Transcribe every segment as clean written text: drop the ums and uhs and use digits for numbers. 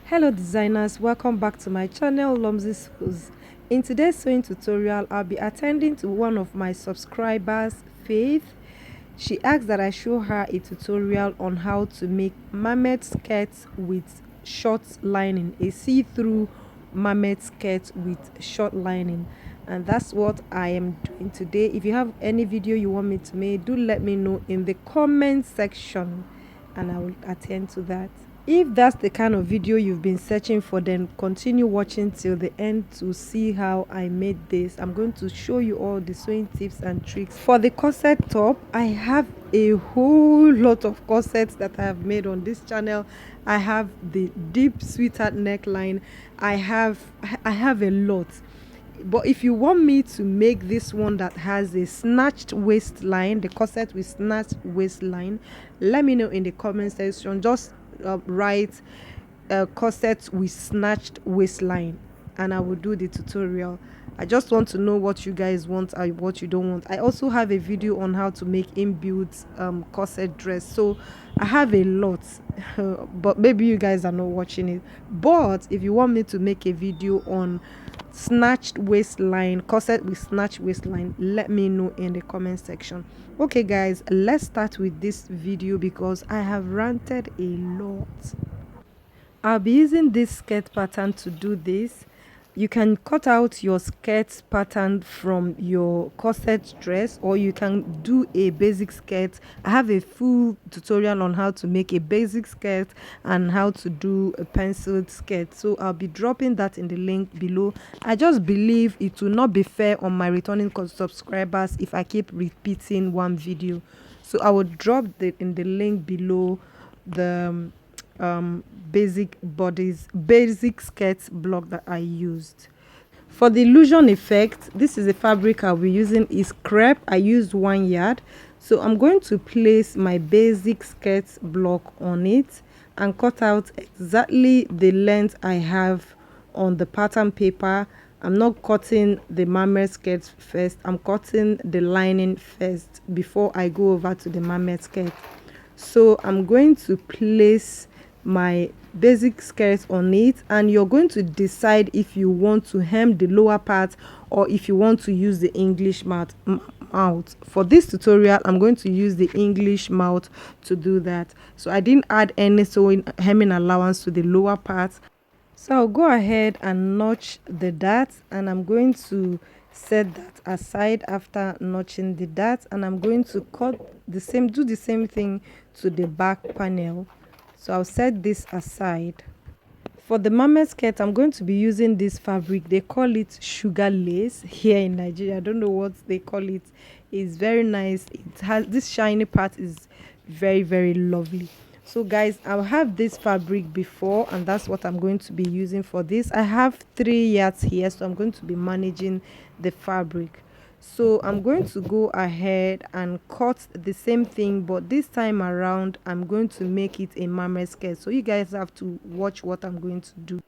Hello designers, welcome back to my channel Lomzy Schools. In today's sewing tutorial, I'll be attending to one of my subscribers, Faith. She asked that I show her a tutorial on how to make mermaid skirts with short lining, a see-through mermaid skirt with short lining, and that's what I am doing today. If you have any video you want me to make, do let me know in the comment section and I will attend to that. If that's the kind of video you've been searching for, then continue watching till the end to see how I made this. I'm going to show you all the sewing tips and tricks. For the corset top, I have a whole lot of corsets that I have made on this channel. I have the deep sweatheat neckline. I have a lot. But if you want me to make this one that has a snatched waistline, the corset with snatched waistline, let me know in the comment section. Just write corset with snatched waistline and I will do the tutorial. I just want to know what you guys want and what you don't want. I also have a video on how to make inbuilt corset dress, so I have a lot but maybe you guys are not watching it. But if you want me to make a video on snatched waistline, corset with snatched waistline, let me know in the comment section. Okay guys, let's start with this video because I have ranted a lot. I'll be using this skirt pattern to do this. You can cut out your skirt pattern from your corset dress, or you can do a basic skirt. I have a full tutorial on how to make a basic skirt and how to do a penciled skirt, so I'll be dropping that in the link below. I just believe it will not be fair on my returning subscribers if I keep repeating one video, so I will drop in the link below the basic skirt block that I used. For the illusion effect, this is the fabric I'll be using is crepe. I used 1 yard, so I'm going to place my basic skirt block on it and cut out exactly the length I have on the pattern paper. I'm not cutting the mermaid skirt first, I'm cutting the lining first before I go over to the mermaid skirt. So I'm going to place my basic skirt on it, and you're going to decide if you want to hem the lower part or if you want to use the English mouth. For this tutorial, I'm going to use the English mouth to do that, so I didn't add any hemming allowance to the lower part. So I'll go ahead and notch the dart, and I'm going to set that aside after notching the dart, and I'm going to do the same thing to the back panel. So I'll set this aside. For the mermaid skirt, I'm going to be using this fabric. They call it sugar lace here in Nigeria. I don't know what they call it. It's very nice. It has this shiny part, is very, very lovely. So guys, I'll have this fabric before, and that's what I'm going to be using for this. I have 3 yards here, so I'm going to be managing the fabric. So I'm going to go ahead and cut the same thing, but this time around I'm going to make it a mermaid skirt, so you guys have to watch what I'm going to do.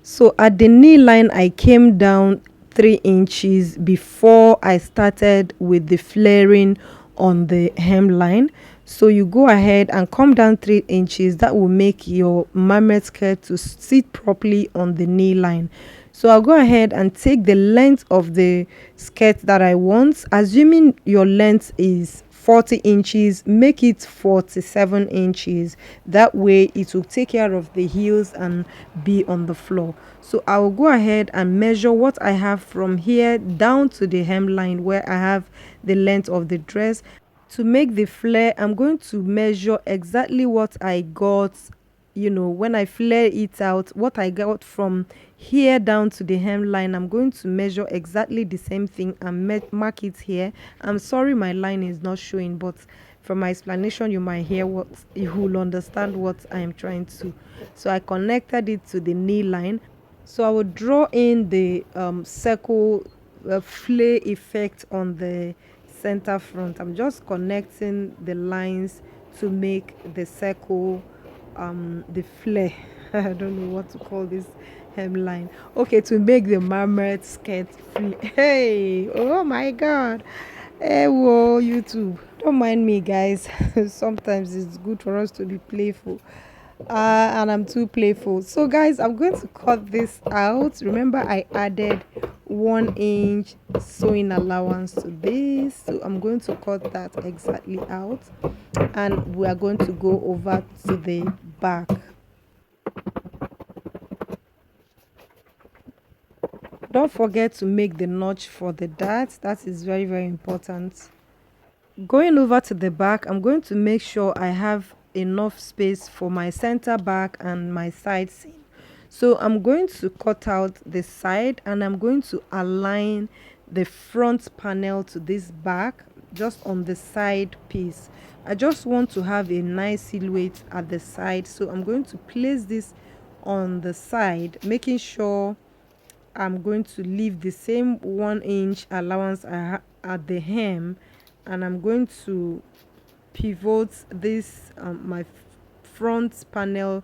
So at the knee line, I came down 3 inches before I started with the flaring on the hemline. So you go ahead and come down 3 inches. That will make your mermaid skirt to sit properly on the knee line. So I'll go ahead and take the length of the skirt that I want. Assuming your length is 40 inches, make it 47 inches. That way it will take care of the heels and be on the floor. So I will go ahead and measure what I have from here down to the hemline where I have the length of the dress. To make the flare, I'm going to measure exactly what I got, when I flare it out, what I got from here down to the hemline. I'm going to measure exactly the same thing and mark it here. I'm sorry my line is not showing, but from my explanation you might hear what you will understand what I am trying to. So I connected it to the knee line. So I will draw in the circle flare effect on the center front. I'm just connecting the lines to make the circle, the flare. I don't know what to call this hemline. Okay, to make the mermaid skirt free. Hey, oh my god. Hey, whoa, YouTube, don't mind me guys. Sometimes it's good for us to be playful. And I'm too playful. So guys, I'm going to cut this out. Remember, I added 1 inch sewing allowance to this, so I'm going to cut that exactly out, and we are going to go over to the back. Don't forget to make the notch for the dart. That is very, very important. Going over to the back, I'm going to make sure I have enough space for my center back and my side seam. So I'm going to cut out the side, and I'm going to align the front panel to this back, just on the side piece. I just want to have a nice silhouette at the side, so I'm going to place this on the side, making sure I'm going to leave the same 1 inch allowance at the hem, and I'm going to pivot this my front panel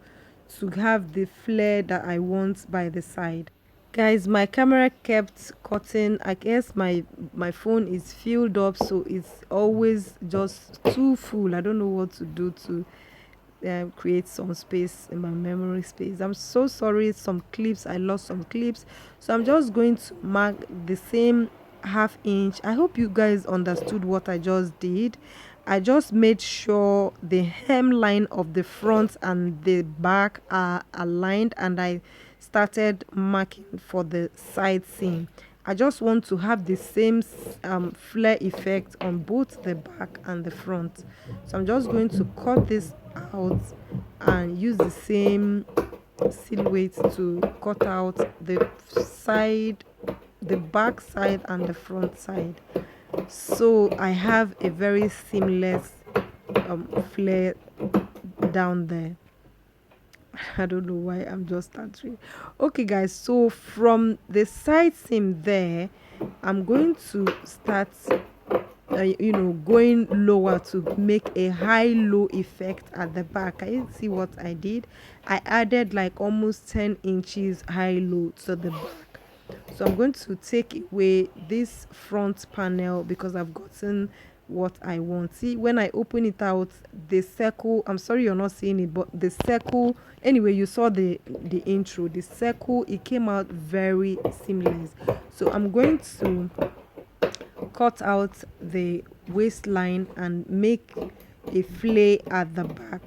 to have the flare that I want by the side. Guys, my camera kept cutting. I guess my phone is filled up, so it's always just too full. I don't know what to do to create some space in my memory space. I'm so sorry. Some clips, I lost some clips, so I'm just going to mark the same ½ inch. I hope you guys understood what I just did. I just made sure the hemline of the front and the back are aligned, and I started marking for the side seam. I just want to have the same flare effect on both the back and the front. So I'm just going to cut this out and use the same silhouette to cut out the side, the back side and the front side. So I have a very seamless flare down there. I don't know why I'm just stuttering. Okay guys, so from the side seam there, I'm going to start going lower to make a high-low effect at the back. Can you see what I did? I added like almost 10 inches high-low to the back. So I'm going to take away this front panel because I've gotten what I want. See, when I open it out, the circle, I'm sorry you're not seeing it, but the circle, anyway, you saw the intro, the circle, it came out very seamless. So I'm going to cut out the waistline and make a flare at the back.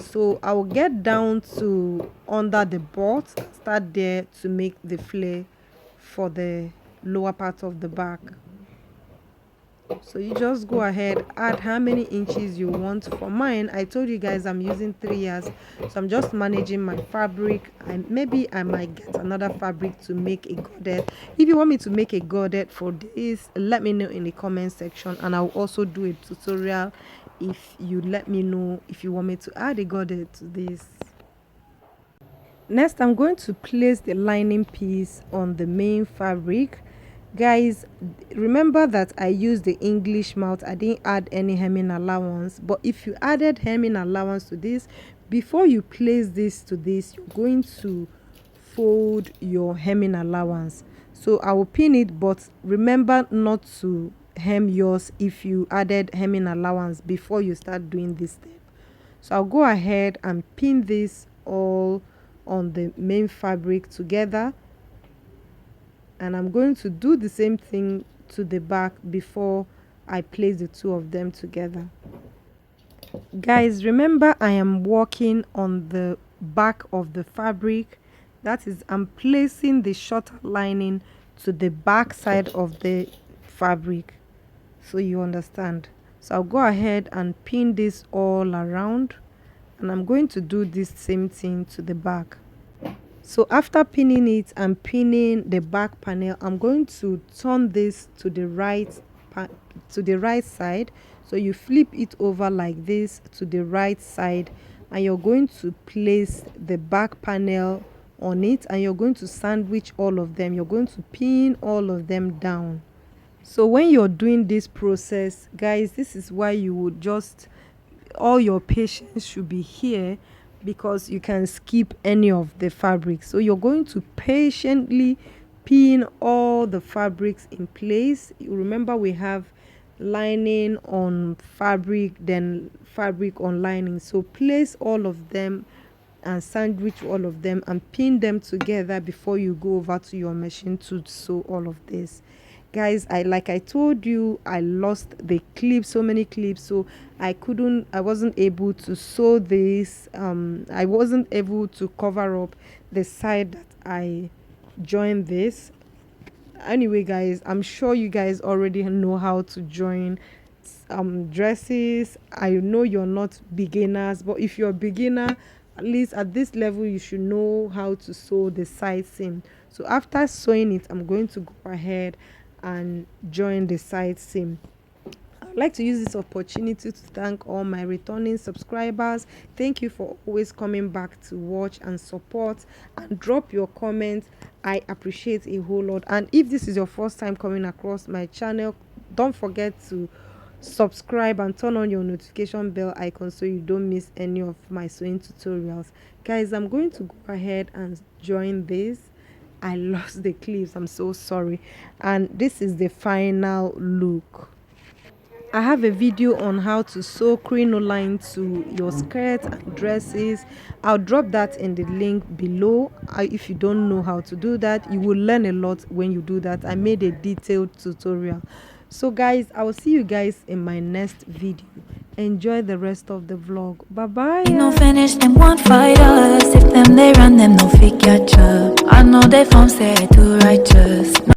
So I will get down to under the butt, start there to make the flare for the lower part of the back. So you just go ahead, add how many inches you want. For mine, I told you guys I'm using 3 yards, so I'm just managing my fabric, and maybe I might get another fabric to make a goddess. If you want me to make a goddess for this, let me know in the comment section, and I'll also do a tutorial if you let me know if you want me to add a goddess to this. Next, I'm going to place the lining piece on the main fabric. Guys, remember that I used the English mouth. I didn't add any hemming allowance, but if you added hemming allowance to this, before you place this to this, you're going to fold your hemming allowance. So I will pin it, but remember not to hem yours if you added hemming allowance before you start doing this step. So I'll go ahead and pin this all on the main fabric together, and I'm going to do the same thing to the back before I place the two of them together. Guys, remember I am working on the back of the fabric. That is, I'm placing the shorter lining to the back side of the fabric, so you understand. So I'll go ahead and pin this all around, and I'm going to do this same thing to the back. So after pinning it and pinning the back panel, I'm going to turn this to the right side. So you flip it over like this to the right side, and you're going to place the back panel on it, and you're going to sandwich all of them. You're going to pin all of them down. So when you're doing this process, guys, this is why you would just, all your patience should be here, because you can skip any of the fabrics. So you're going to patiently pin all the fabrics in place. You remember we have lining on fabric, then fabric on lining. So place all of them and sandwich all of them and pin them together before you go over to your machine to sew all of this. Guys, I told you, I lost the clips, so many clips, so I wasn't able to sew this. I wasn't able to cover up the side that I joined this. Anyway, guys, I'm sure you guys already know how to join dresses. I know you're not beginners, but if you're a beginner, at least at this level, you should know how to sew the side seam. So after sewing it, I'm going to go ahead and join the side seam. I'd like to use this opportunity to thank all my returning subscribers. Thank you for always coming back to watch and support and drop your comments. I appreciate a whole lot. And if this is your first time coming across my channel, don't forget to subscribe and turn on your notification bell icon so you don't miss any of my sewing tutorials. Guys, I'm going to go ahead and join this. I lost the clips, I'm so sorry. And this is the final look. I have a video on how to sew crinoline to your skirts and dresses. I'll drop that in the link below. If you don't know how to do that, you will learn a lot when you do that. I made a detailed tutorial. So guys, I will see you guys in my next video. Enjoy the rest of the vlog. Bye bye. No finish them one fight us. If them they run them no figure. I know they form say too righteous.